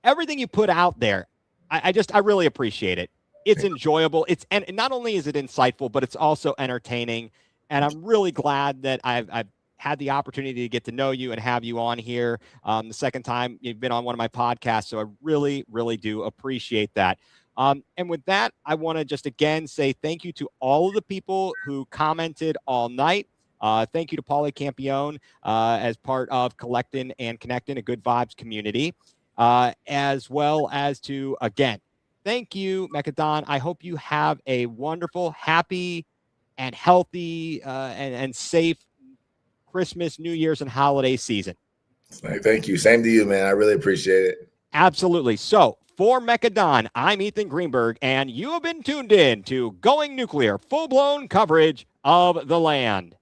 everything you put out there. I really appreciate it. It's enjoyable. And not only is it insightful, but it's also entertaining. And I'm really glad that I've had the opportunity to get to know you and have you on here the second time you've been on one of my podcasts. So I really, really do appreciate that. And with that, I want to just again say thank you to all of the people who commented all night. Thank you to Paulie Campione as part of Collecting and Connecting, a Good Vibes community, as well as to, again, thank you, Mekka Don. I hope you have a wonderful, happy, and healthy and safe Christmas, New Year's, and holiday season. Thank you. Same to you, man. I really appreciate it. Absolutely. So for Mekka Don, I'm Ethan Greenberg, and you have been tuned in to Going nuCLEar, full-blown coverage of the land.